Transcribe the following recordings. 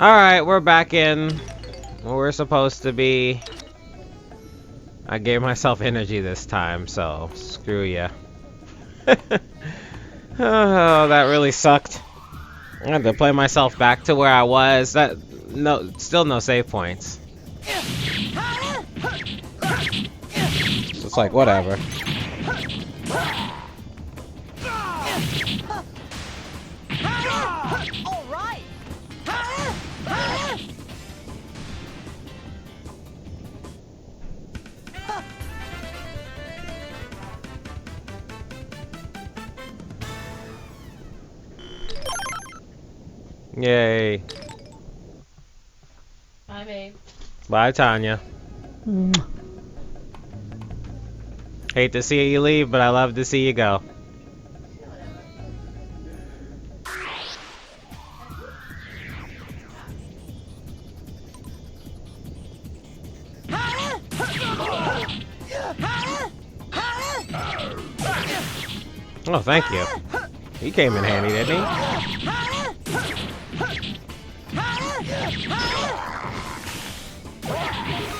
Alright, we're back in where we're supposed to be. I gave myself energy this time, so screw ya. Oh, that really sucked. I had to play myself back to where I was. Still no save points. It's like, whatever. Yay. Bye, babe. Bye, Tanya. Hate to see you leave, but I love to see you go. Oh, thank you. He came in handy, didn't he?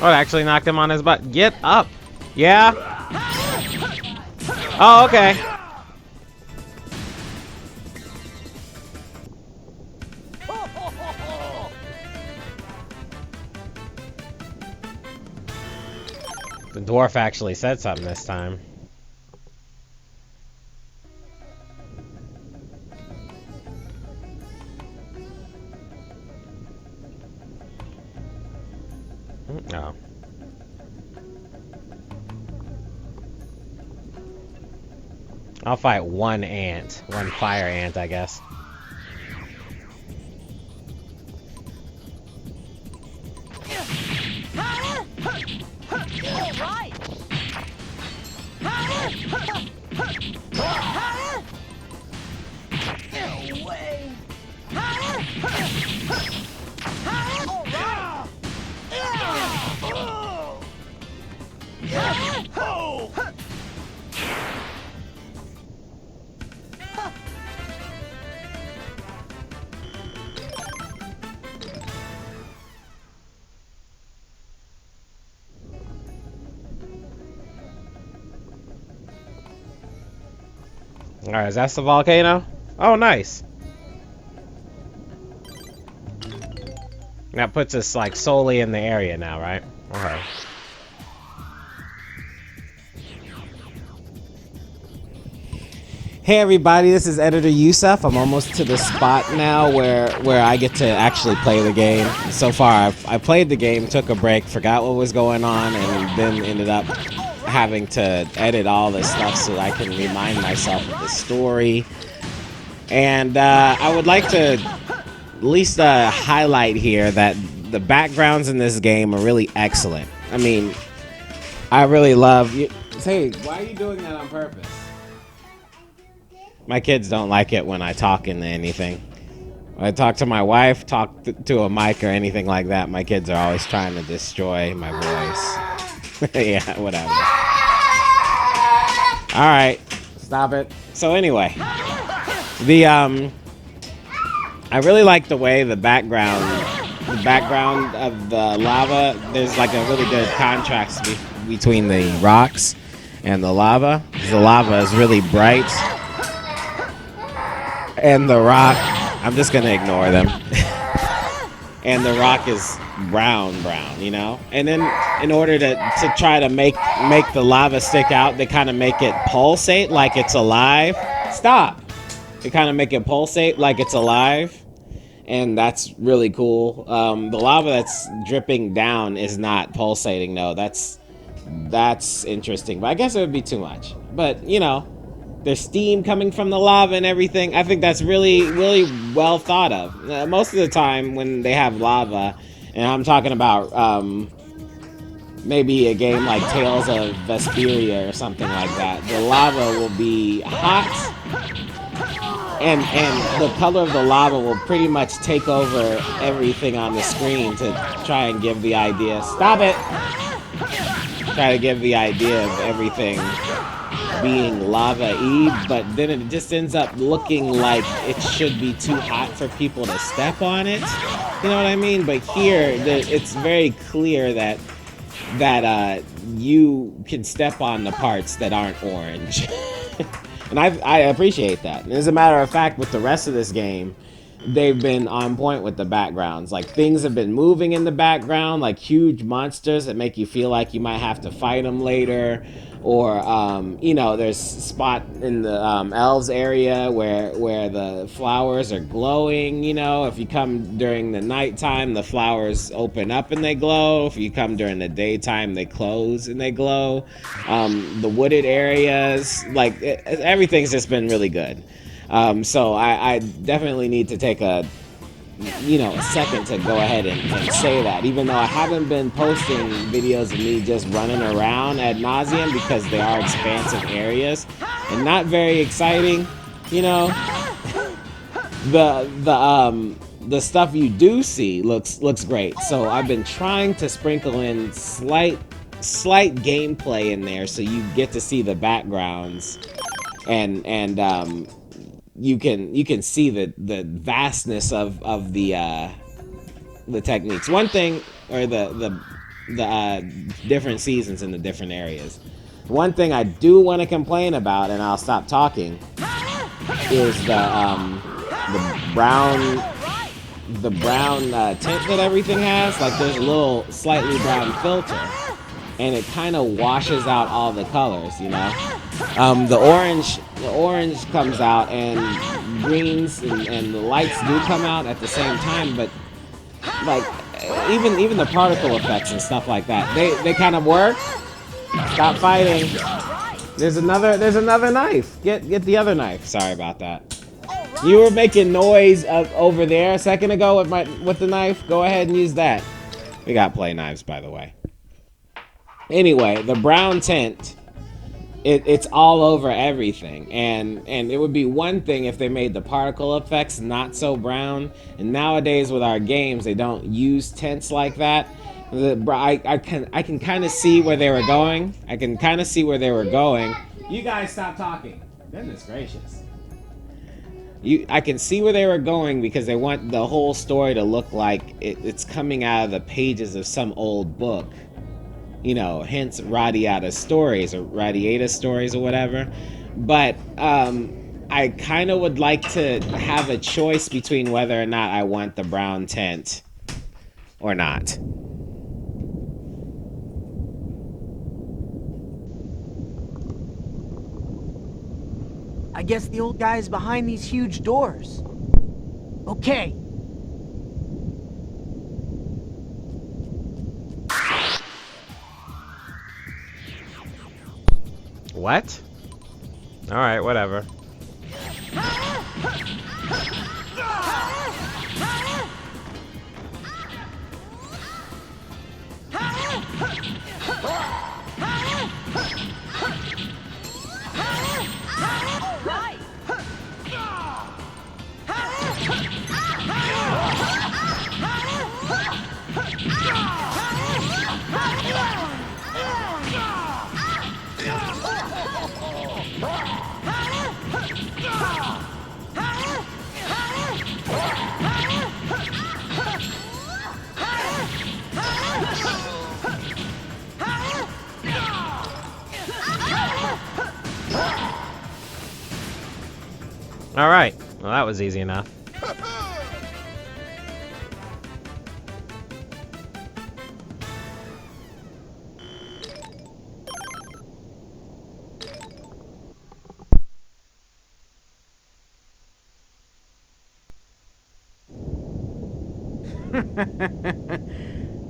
Oh, it actually knocked him on his butt. Get up! Yeah? Oh, okay. The dwarf actually said something this time. Oh. I'll fight one ant. One fire ant, I guess. Alright, is that the volcano? Oh, nice. That puts us, like, solely in the area now, right? Okay. Hey everybody, this is Editor Yusuf. I'm almost to the spot now where I get to actually play the game. So far, I played the game, took a break, forgot what was going on, and then ended up having to edit all this stuff so I can remind myself of the story. And I would like to at least highlight here that the backgrounds in this game are really excellent. I mean, I really love... Hey, why are you doing that on purpose? My kids don't like it when I talk into anything. When I talk to my wife, talk to a mic or anything like that, my kids are always trying to destroy my voice. Yeah, whatever. Alright, stop it. So anyway, I really like the way the background of the lava, there's like a really good contrast between the rocks and the lava. The lava is really bright. And the rock, I'm just gonna ignore them. And the rock is brown, you know? And then in order to try to make the lava stick out, they kind of make it pulsate like it's alive. Stop! They kind of make it pulsate like it's alive. And that's really cool. The lava that's dripping down is not pulsating, though. That's interesting. But I guess it would be too much. But, you know, there's steam coming from the lava and everything. I think that's really, really well thought of. Most of the time when they have lava, and I'm talking about maybe a game like Tales of Vesperia or something like that, the lava will be hot, and the color of the lava will pretty much take over everything on the screen to try and give the idea. Stop it! Try to give the idea of everything being lava-y, but then it just ends up looking like it should be too hot for people to step on it. You know what I mean? But here, it's very clear that you can step on the parts that aren't orange. And I appreciate that. And as a matter of fact, with the rest of this game, they've been on point with the backgrounds. Like, things have been moving in the background, like huge monsters that make you feel like you might have to fight them later. Or, you know, there's a spot in the elves area where the flowers are glowing. You know, if you come during the nighttime, the flowers open up and they glow. If you come during the daytime, they close and they glow. The wooded areas, like, everything's just been really good. So I definitely need to take a second to go ahead and say that, even though I haven't been posting videos of me just running around ad nauseum, because they are expansive areas and not very exciting. You know, the stuff you do see looks great. So I've been trying to sprinkle in slight gameplay in there, so you get to see the backgrounds and you can see the vastness of the techniques. One thing, or the different seasons in the different areas. One thing I do want to complain about, and I'll stop talking, is the brown tint that everything has. Like, there's a little slightly brown filter, and it kind of washes out all the colors, you know. The orange comes out, and greens and the lights do come out at the same time, but like even the particle effects and stuff like that, they kind of work. Stop fighting. There's another knife. Get the other knife. Sorry about that. You were making noise over there a second ago with the knife. Go ahead and use that. We got play knives, by the way. Anyway, the brown tint, it's all over everything, and it would be one thing if they made the particle effects not so brown. And nowadays with our games, they don't use tints like that. I can kind of see where they were going. You guys stop talking. Goodness gracious. I can see where they were going, because they want the whole story to look like it's coming out of the pages of some old book. You know, hence Radiata stories or whatever. But I kind of would like to have a choice between whether or not I want the brown tint or not. I guess the old guy is behind these huge doors. Okay. What? All right, whatever. All right. Well, that was easy enough.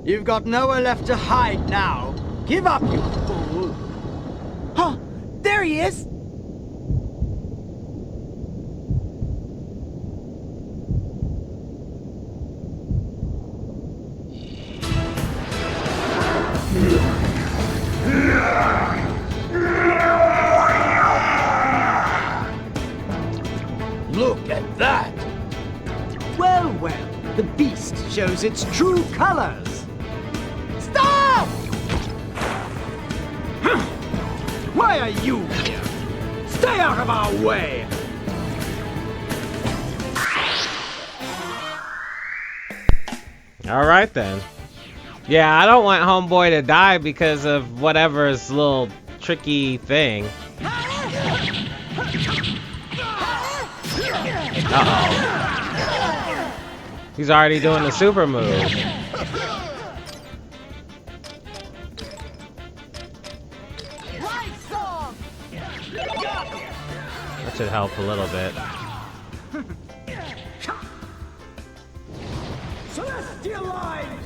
You've got nowhere left to hide now. Give up, you fool! Huh! There he is! Look at that! Well, well, the beast shows its true colors. Stop! Why are you here? Stay out of our way! All right then. Yeah, I don't want homeboy to die because of whatever's little tricky thing. Uh-oh. He's already doing the super move. That should help a little bit. Celestial line!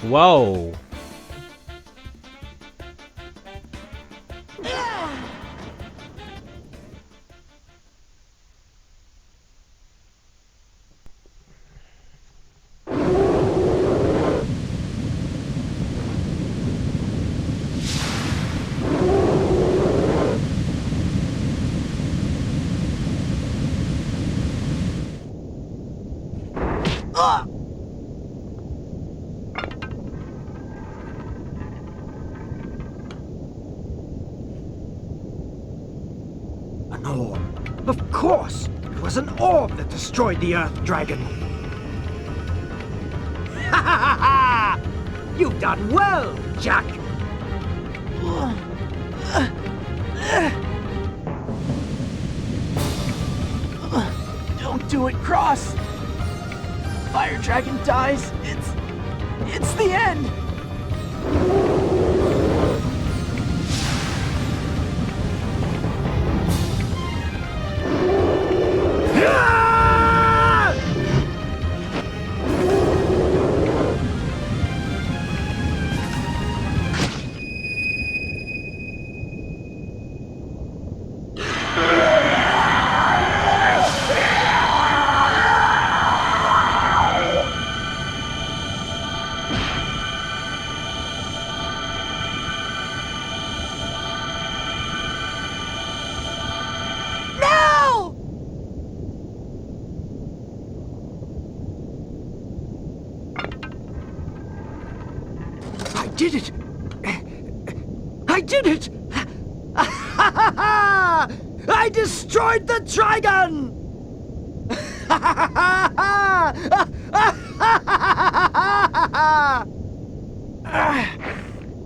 Whoa. An orb. Of course! It was an orb that destroyed the Earth Dragon. Ha ha ha! You've done well, Jack! Don't do it, Cross! Fire Dragon dies, it's the end! I did it! I did it! I destroyed the dragon!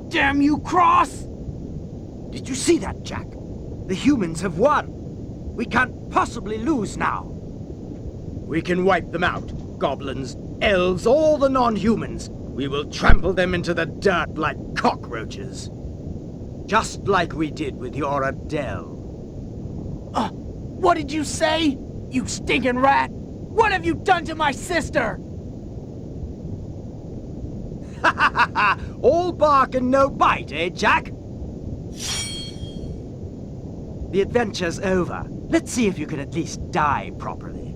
Damn you, Cross! Did you see that, Jack? The humans have won. We can't possibly lose now. We can wipe them out. Goblins, elves, all the non-humans. We will trample them into the dirt like cockroaches. Just like we did with your Adele. What did you say? You stinking rat! What have you done to my sister? Ha ha ha ha! All bark and no bite, eh, Jack? The adventure's over. Let's see if you can at least die properly.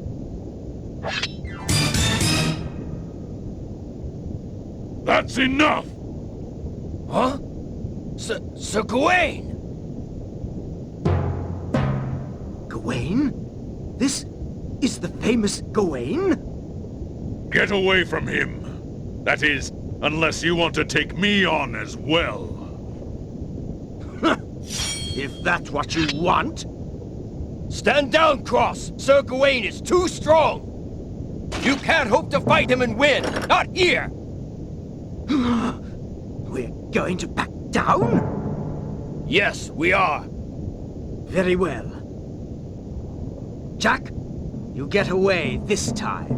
That's enough! Huh? Sir Gawain! Gawain? This is the famous Gawain? Get away from him. That is, unless you want to take me on as well. If that's what you want. Stand down, Cross! Sir Gawain is too strong! You can't hope to fight him and win! Not here! We're going to back down? Yes, we are. Very well. Jack, you get away this time.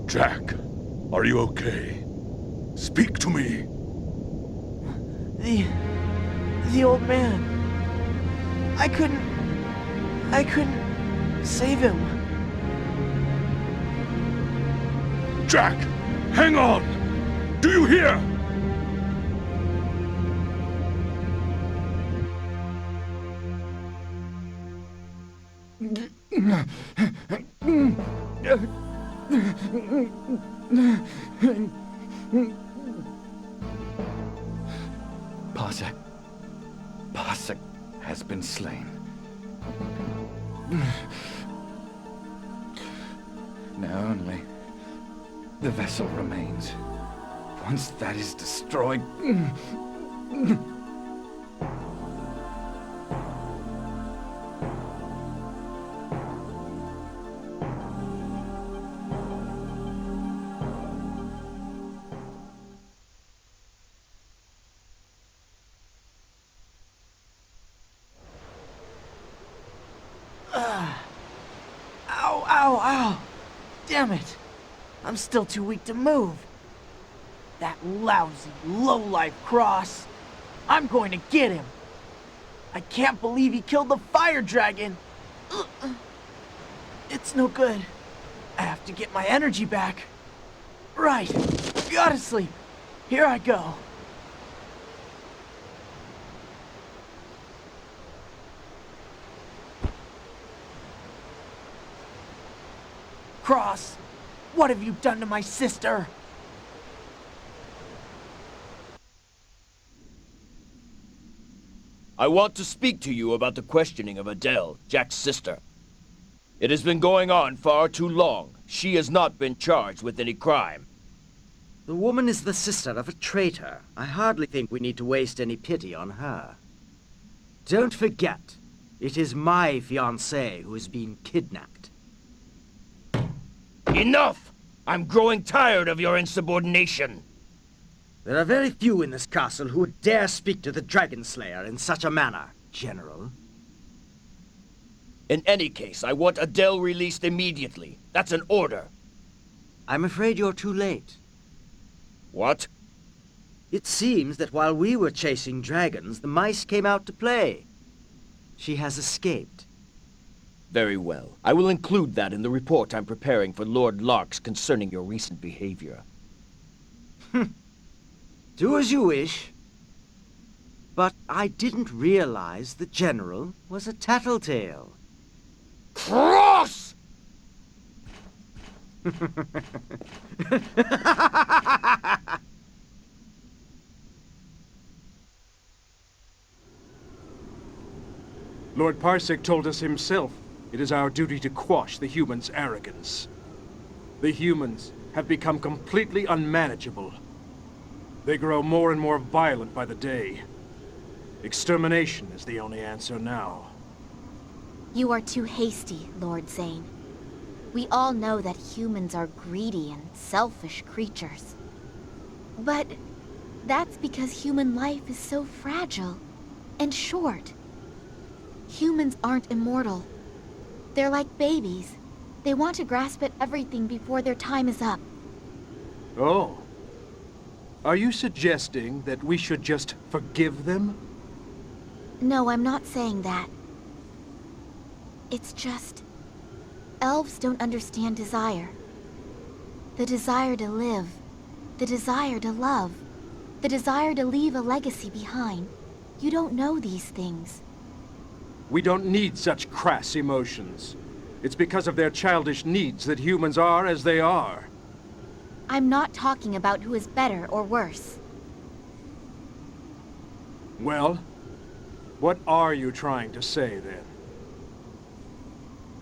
Jack, are you okay? Speak to me. The old man. I couldn't save him. Jack, hang on! Do you hear? Parsec has been slain. Now only the vessel remains. Once that is destroyed... Ow, ow, ow! Damn it! I'm still too weak to move. That lousy, low-life Cross. I'm going to get him. I can't believe he killed the fire dragon. Ugh. It's no good. I have to get my energy back. Right. Gotta sleep. Here I go. Cross, what have you done to my sister? I want to speak to you about the questioning of Adele, Jack's sister. It has been going on far too long. She has not been charged with any crime. The woman is the sister of a traitor. I hardly think we need to waste any pity on her. Don't forget, it is my fiancée who has been kidnapped. Enough! I'm growing tired of your insubordination. There are very few in this castle who would dare speak to the Dragon Slayer in such a manner, General. In any case, I want Adele released immediately. That's an order. I'm afraid you're too late. What? It seems that while we were chasing dragons, the mice came out to play. She has escaped. Very well. I will include that in the report I'm preparing for Lord Larks concerning your recent behavior. Do as you wish. But I didn't realize the General was a tattletale. Cross! Lord Parsec told us himself it is our duty to quash the humans' arrogance. The humans have become completely unmanageable. They grow more and more violent by the day. Extermination is the only answer now. You are too hasty, Lord Zane. We all know that humans are greedy and selfish creatures. But that's because human life is so fragile and short. Humans aren't immortal. They're like babies. They want to grasp at everything before their time is up. Oh. Are you suggesting that we should just forgive them? No, I'm not saying that. It's just... elves don't understand desire. The desire to live. The desire to love. The desire to leave a legacy behind. You don't know these things. We don't need such crass emotions. It's because of their childish needs that humans are as they are. I'm not talking about who is better or worse. Well, what are you trying to say, then?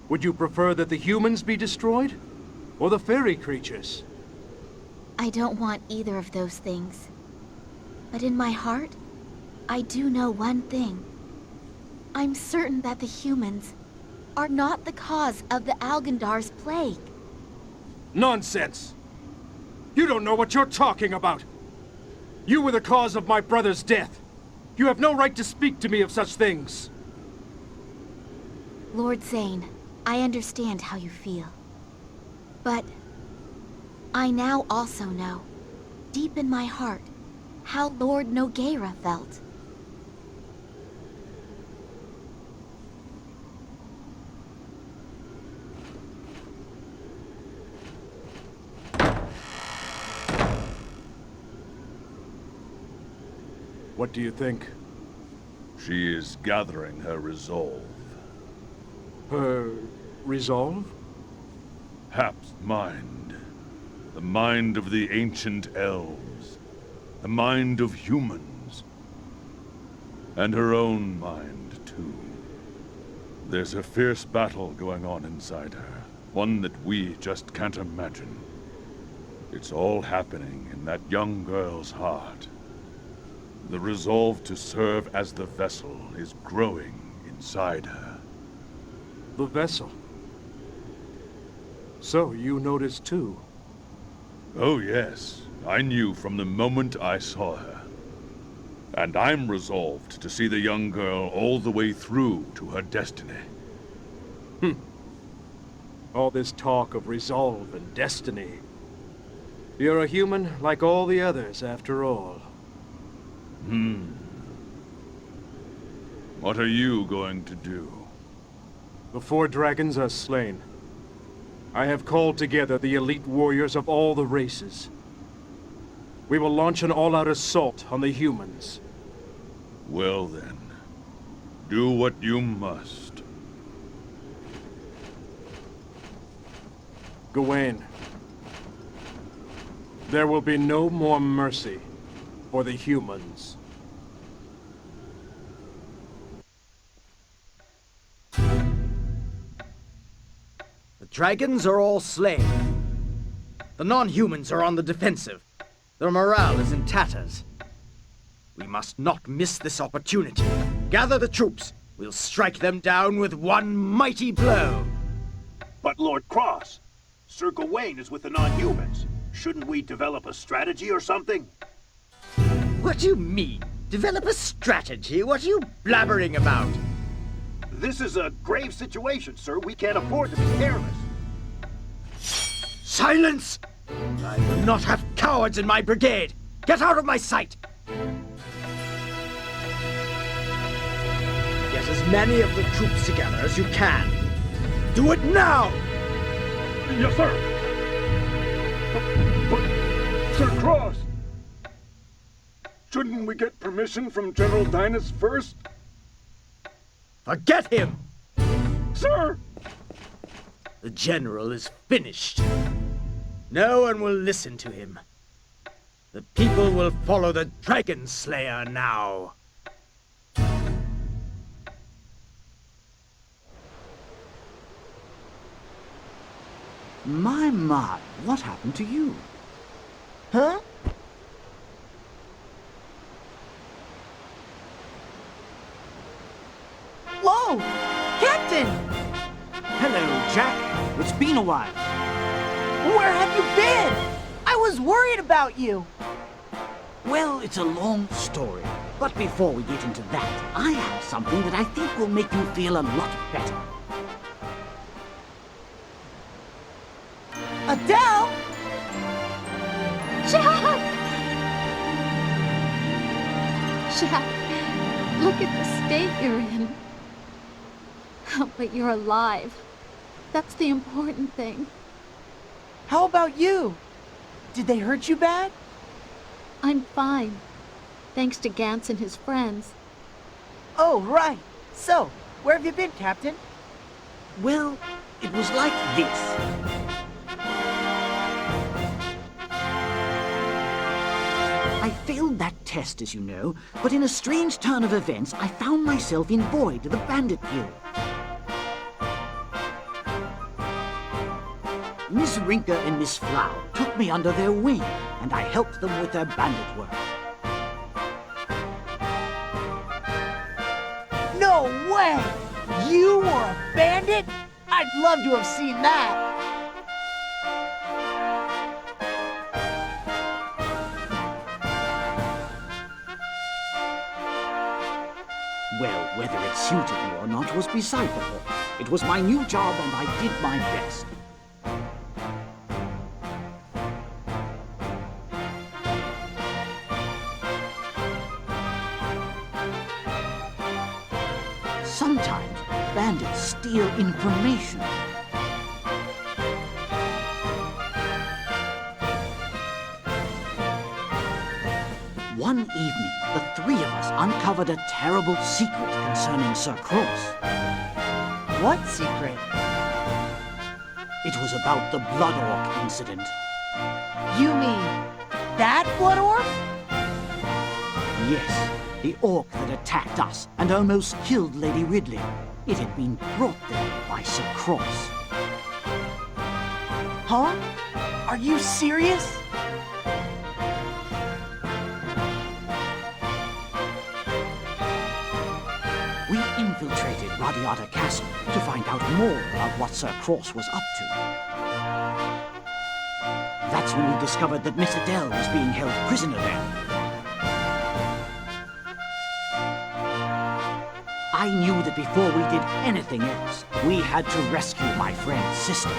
Would you prefer that the humans be destroyed? Or the fairy creatures? I don't want either of those things. But in my heart, I do know one thing. I'm certain that the humans are not the cause of the Algendar's plague. Nonsense! You don't know what you're talking about! You were the cause of my brother's death! You have no right to speak to me of such things! Lord Zane, I understand how you feel. But I now also know, deep in my heart, how Lord Nogueira felt. What do you think? She is gathering her resolve. Her resolve? Hap's mind. The mind of the ancient elves. The mind of humans. And her own mind, too. There's a fierce battle going on inside her. One that we just can't imagine. It's all happening in that young girl's heart. The resolve to serve as the vessel is growing inside her. The vessel. So, you noticed too? Oh yes, I knew from the moment I saw her. And I'm resolved to see the young girl all the way through to her destiny. All this talk of resolve and destiny. You're a human like all the others, after all. What are you going to do? The 4 dragons are slain. I have called together the elite warriors of all the races. We will launch an all-out assault on the humans. Well then, do what you must. Gawain, there will be no more mercy for the humans. The dragons are all slain. The non-humans are on the defensive. Their morale is in tatters. We must not miss this opportunity. Gather the troops. We'll strike them down with one mighty blow. But Lord Cross, Sir Gawain is with the non-humans. Shouldn't we develop a strategy or something? What do you mean? Develop a strategy? What are you blabbering about? This is a grave situation, sir. We can't afford to be careless. Silence! I will not have cowards in my brigade! Get out of my sight! Get as many of the troops together as you can. Do it now! Yes, sir! But Sir Cross! Shouldn't we get permission from General Dinas first? Forget him! Sir! The general is finished. No one will listen to him. The people will follow the Dragon Slayer now. My, what happened to you? Huh? Whoa! Captain! Hello, Jack. It's been a while. Where have you been? I was worried about you. Well, it's a long story. But before we get into that, I have something that I think will make you feel a lot better. Adele? Jack! Jack, look at the state you're in. But you're alive. That's the important thing. How about you? Did they hurt you bad? I'm fine. Thanks to Gantz and his friends. Oh, right. So, where have you been, Captain? Well, it was like this. I failed that test, as you know, but in a strange turn of events, I found myself in Void, the Bandit Guild. Miss Rinka and Miss Flow took me under their wing, and I helped them with their bandit work. No way! You were a bandit? I'd love to have seen that. Well, whether it suited me or not was beside the point. It was my new job, and I did my best. Sometimes bandits steal information. One evening, the 3 of us uncovered a terrible secret concerning Sir Cross. What secret? It was about the Blood Orc incident. You mean that blood orc? Yes, the orc that attacked us and almost killed Lady Ridley. It had been brought there by Sir Cross. Huh? Are you serious? We infiltrated Radiata Castle to find out more about what Sir Cross was up to. That's when we discovered that Miss Adele was being held prisoner there. I knew that before we did anything else, we had to rescue my friend's sister.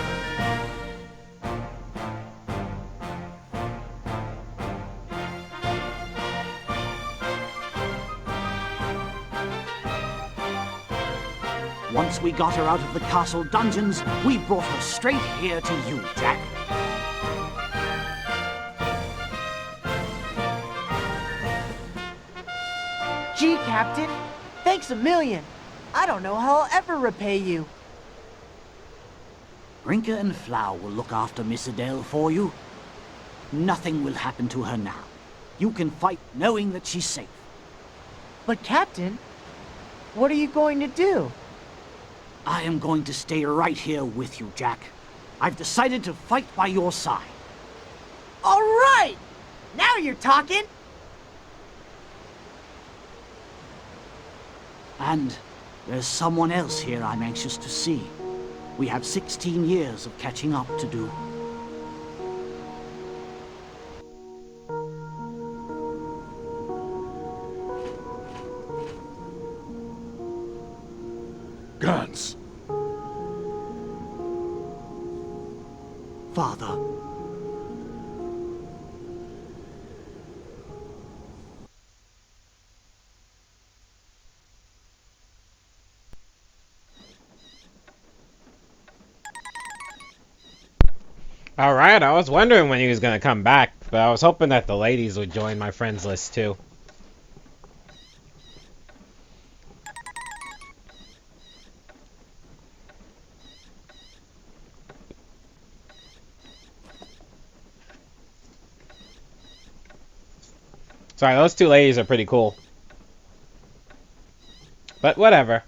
Once we got her out of the castle dungeons, we brought her straight here to you, Jack. Gee, Captain, thanks a million. I don't know how I'll ever repay you. Brinker and Flower will look after Miss Adele for you. Nothing will happen to her now. You can fight knowing that she's safe. But Captain, what are you going to do? I am going to stay right here with you, Jack. I've decided to fight by your side. All right! Now you're talking! And there's someone else here I'm anxious to see. We have 16 years of catching up to do. Gans! Father. Alright, I was wondering when he was going to come back, but I was hoping that the ladies would join my friends list too. Sorry, those two ladies are pretty cool. But whatever.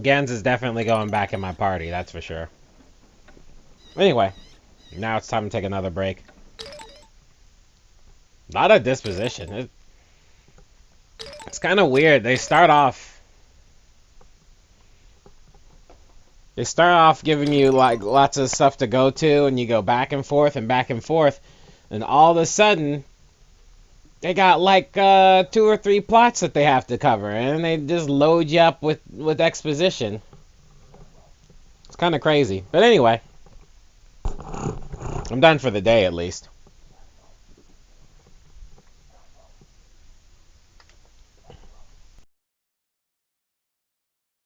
Gans is definitely going back in my party, that's for sure. Anyway, now it's time to take another break. A lot of disposition. It's kind of weird. They start off giving you like lots of stuff to go to, and you go back and forth, and all of a sudden they got like 2 or 3 plots that they have to cover, and they just load you up with exposition. It's kind of crazy. But anyway, I'm done for the day at least.